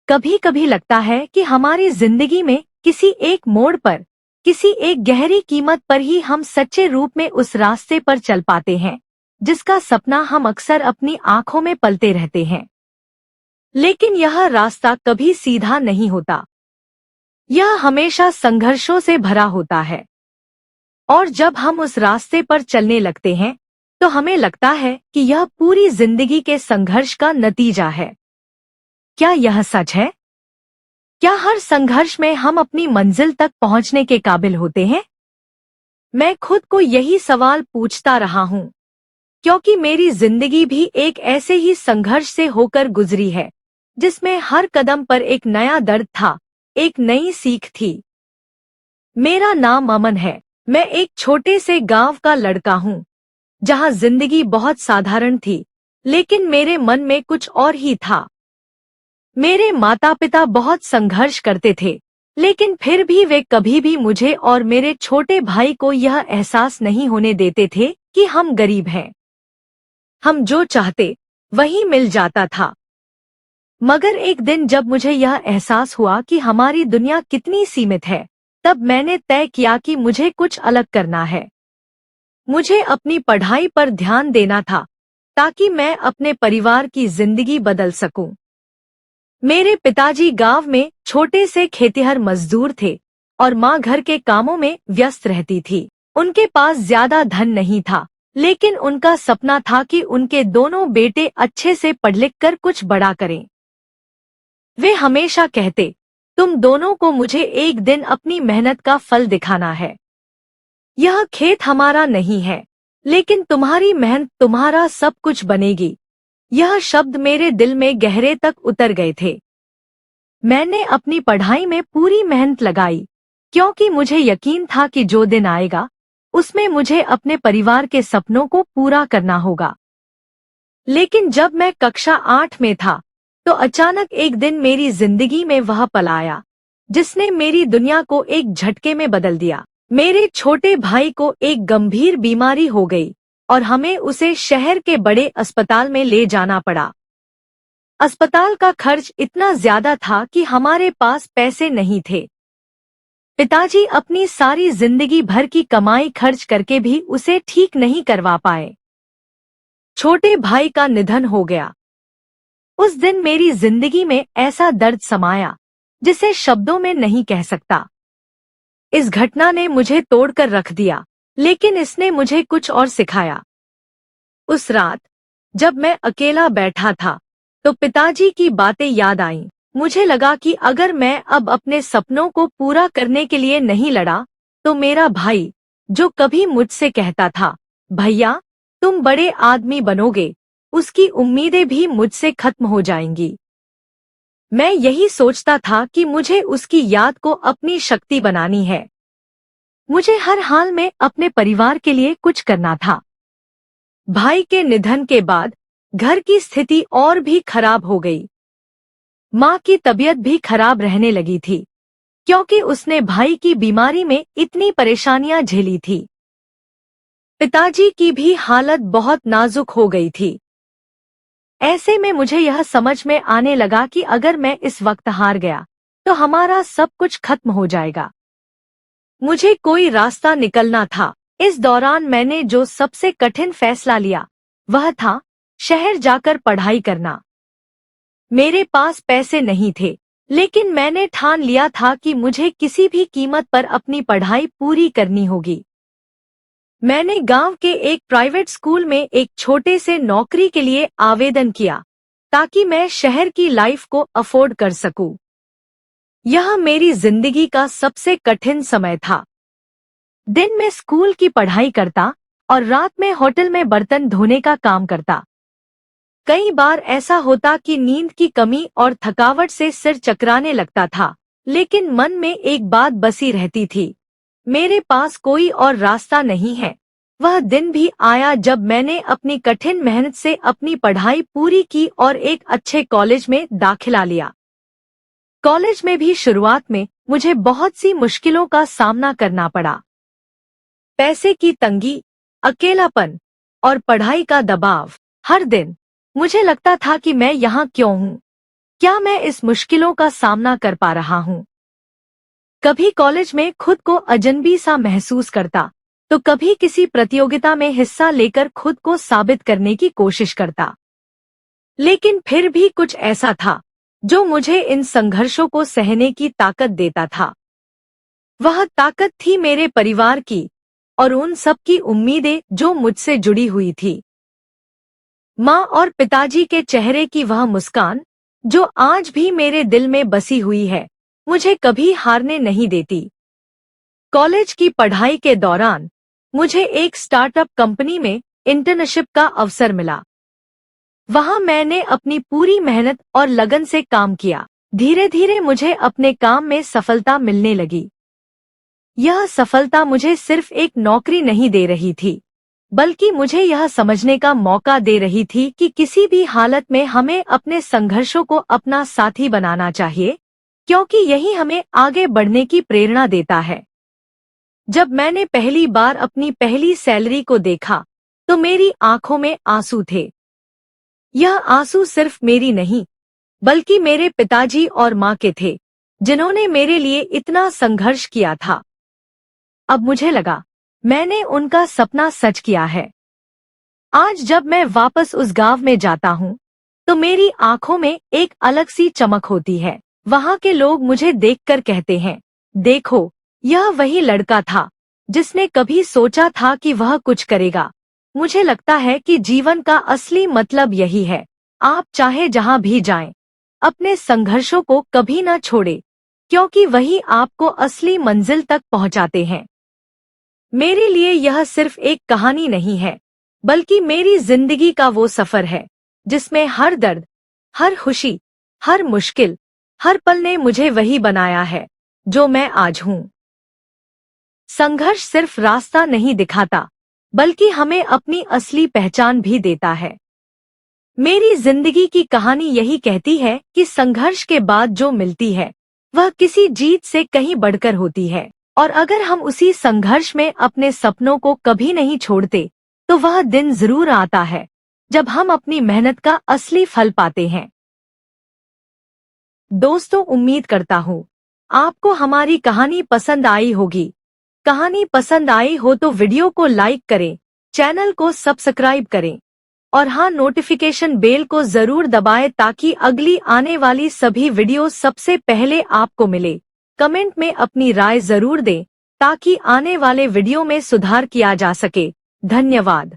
कभी कभी लगता है कि हमारी जिंदगी में किसी एक मोड़ पर, किसी एक गहरी कीमत पर ही हम सच्चे रूप में उस रास्ते पर चल पाते हैं जिसका सपना हम अक्सर अपनी आंखों में पलते रहते हैं। लेकिन यह रास्ता कभी सीधा नहीं होता। यह हमेशा संघर्षों से भरा होता है। और जब हम उस रास्ते पर चलने लगते हैं तो हमें लगता है कि यह पूरी जिंदगी के संघर्ष का नतीजा है। क्या यह सच है? क्या हर संघर्ष में हम अपनी मंजिल तक पहुंचने के काबिल होते हैं? मैं खुद को यही सवाल पूछता रहा हूं, क्योंकि मेरी जिंदगी भी एक ऐसे ही संघर्ष से होकर गुजरी है, जिसमें हर कदम पर एक नया दर्द था, एक नई सीख थी। मेरा नाम अमन है। मैं एक छोटे से गांव का लड़का हूं, जहां जिंदगी बहुत साधारण थी, लेकिन मेरे मन में कुछ और ही था। मेरे माता पिता बहुत संघर्ष करते थे, लेकिन फिर भी वे कभी भी मुझे और मेरे छोटे भाई को यह एहसास नहीं होने देते थे कि हम गरीब हैं। हम जो चाहते वही मिल जाता था। मगर एक दिन जब मुझे यह एहसास हुआ कि हमारी दुनिया कितनी सीमित है, तब मैंने तय किया कि मुझे कुछ अलग करना है। मुझे अपनी पढ़ाई पर ध्यान देना था, ताकि मैं अपने परिवार की जिंदगी बदल सकूं। मेरे पिताजी गांव में छोटे से खेतिहर मजदूर थे और मां घर के कामों में व्यस्त रहती थी। उनके पास ज्यादा धन नहीं था, लेकिन उनका सपना था कि उनके दोनों बेटे अच्छे से पढ़ लिख कर कुछ बड़ा करें। वे हमेशा कहते, तुम दोनों को मुझे एक दिन अपनी मेहनत का फल दिखाना है। यह खेत हमारा नहीं है, लेकिन तुम्हारी मेहनत तुम्हारा सब कुछ बनेगी। यह शब्द मेरे दिल में गहरे तक उतर गए थे। मैंने अपनी पढ़ाई में पूरी मेहनत लगाई, क्योंकि मुझे यकीन था कि जो दिन आएगा, उसमें मुझे अपने परिवार के सपनों को पूरा करना होगा। लेकिन जब मैं कक्षा 8 में था, तो अचानक एक दिन मेरी जिंदगी में वह पल आया, जिसने मेरी दुनिया को एक झटके में बदल दिया। मेरे छोटे भाई को एक गंभीर बीमारी हो गई और हमें उसे शहर के बड़े अस्पताल में ले जाना पड़ा। अस्पताल का खर्च इतना ज्यादा था कि हमारे पास पैसे नहीं थे। पिताजी अपनी सारी जिंदगी भर की कमाई खर्च करके भी उसे ठीक नहीं करवा पाए। छोटे भाई का निधन हो गया। उस दिन मेरी जिंदगी में ऐसा दर्द समाया, जिसे शब्दों में नहीं कह सकता। इस घटना ने मुझे तोड़कर रख दिया, लेकिन इसने मुझे कुछ और सिखाया। उस रात जब मैं अकेला बैठा था, तो पिताजी की बातें याद आईं। मुझे लगा कि अगर मैं अब अपने सपनों को पूरा करने के लिए नहीं लड़ा, तो मेरा भाई, जो कभी मुझसे कहता था, भैया तुम बड़े आदमी बनोगे, उसकी उम्मीदें भी मुझसे खत्म हो जाएंगी। मैं यही सोचता था कि मुझे उसकी याद को अपनी शक्ति बनानी है। मुझे हर हाल में अपने परिवार के लिए कुछ करना था। भाई के निधन के बाद घर की स्थिति और भी खराब हो गई। माँ की तबीयत भी खराब रहने लगी थी, क्योंकि उसने भाई की बीमारी में इतनी परेशानियां झेली थी। पिताजी की भी हालत बहुत नाजुक हो गई थी। ऐसे में मुझे यह समझ में आने लगा कि अगर मैं इस वक्त हार गया, तो हमारा सब कुछ खत्म हो जाएगा। मुझे कोई रास्ता निकलना था। इस दौरान मैंने जो सबसे कठिन फैसला लिया, वह था शहर जाकर पढ़ाई करना। मेरे पास पैसे नहीं थे, लेकिन मैंने ठान लिया था कि मुझे किसी भी कीमत पर अपनी पढ़ाई पूरी करनी होगी। मैंने गांव के एक प्राइवेट स्कूल में एक छोटे से नौकरी के लिए आवेदन किया, ताकि मैं शहर की लाइफ को अफोर्ड कर सकूं। यह मेरी जिंदगी का सबसे कठिन समय था। दिन में स्कूल की पढ़ाई करता और रात में होटल में बर्तन धोने का काम करता। कई बार ऐसा होता कि नींद की कमी और थकावट से सिर चकराने लगता था, लेकिन मन में एक बात बसी रहती थी, मेरे पास कोई और रास्ता नहीं है। वह दिन भी आया जब मैंने अपनी कठिन मेहनत से अपनी पढ़ाई पूरी की और एक अच्छे कॉलेज में दाखिला लिया। कॉलेज में भी शुरुआत में मुझे बहुत सी मुश्किलों का सामना करना पड़ा। पैसे की तंगी, अकेलापन और पढ़ाई का दबाव। हर दिन मुझे लगता था कि मैं यहाँ क्यों हूँ। क्या मैं इस मुश्किलों का सामना कर पा रहा हूँ? कभी कॉलेज में खुद को अजनबी सा महसूस करता, तो कभी किसी प्रतियोगिता में हिस्सा लेकर खुद को साबित करने की कोशिश करता। लेकिन फिर भी कुछ ऐसा था जो मुझे इन संघर्षों को सहने की ताकत देता था। वह ताकत थी मेरे परिवार की और उन सब की उम्मीदें जो मुझसे जुड़ी हुई थी। माँ और पिताजी के चेहरे की वह मुस्कान जो आज भी मेरे दिल में बसी हुई है, मुझे कभी हारने नहीं देती। कॉलेज की पढ़ाई के दौरान मुझे एक स्टार्टअप कंपनी में इंटर्नशिप का अवसर मिला। वहां मैंने अपनी पूरी मेहनत और लगन से काम किया। धीरे धीरे मुझे अपने काम में सफलता मिलने लगी। यह सफलता मुझे सिर्फ एक नौकरी नहीं दे रही थी, बल्कि मुझे यह समझने का मौका दे रही थी कि किसी भी हालत में हमें अपने संघर्षों को अपना साथी बनाना चाहिए, क्योंकि यही हमें आगे बढ़ने की प्रेरणा देता है। जब मैंने पहली बार अपनी पहली सैलरी को देखा, तो मेरी आंखों में आंसू थे। यह आंसू सिर्फ मेरी नहीं, बल्कि मेरे पिताजी और माँ के थे, जिन्होंने मेरे लिए इतना संघर्ष किया था। अब मुझे लगा, मैंने उनका सपना सच किया है। आज जब मैं वापस उस गांव में जाता हूँ, तो मेरी आंखों में एक अलग सी चमक होती है। वहाँ के लोग मुझे देखकर कहते हैं, देखो, यह वही लड़का था जिसने कभी सोचा था कि वह कुछ करेगा। मुझे लगता है कि जीवन का असली मतलब यही है। आप चाहे जहाँ भी जाएं, अपने संघर्षों को कभी न छोड़े, क्योंकि वही आपको असली मंजिल तक पहुँचाते हैं। मेरे लिए यह सिर्फ एक कहानी नहीं है, बल्कि मेरी जिंदगी का वो सफर है जिसमें हर दर्द, हर खुशी, हर मुश्किल, हर पल ने मुझे वही बनाया है जो मैं आज हूँ। संघर्ष सिर्फ रास्ता नहीं दिखाता, बल्कि हमें अपनी असली पहचान भी देता है। मेरी जिंदगी की कहानी यही कहती है कि संघर्ष के बाद जो मिलती है, वह किसी जीत से कहीं बढ़कर होती है। और अगर हम उसी संघर्ष में अपने सपनों को कभी नहीं छोड़ते, तो वह दिन जरूर आता है जब हम अपनी मेहनत का असली फल पाते हैं। दोस्तों, उम्मीद करता हूँ आपको हमारी कहानी पसंद आई होगी। कहानी पसंद आई हो तो वीडियो को लाइक करें, चैनल को सब्सक्राइब करें और हाँ, नोटिफिकेशन बेल को जरूर दबाएं ताकि अगली आने वाली सभी वीडियो सबसे पहले आपको मिले। कमेंट में अपनी राय जरूर दें ताकि आने वाले वीडियो में सुधार किया जा सके। धन्यवाद।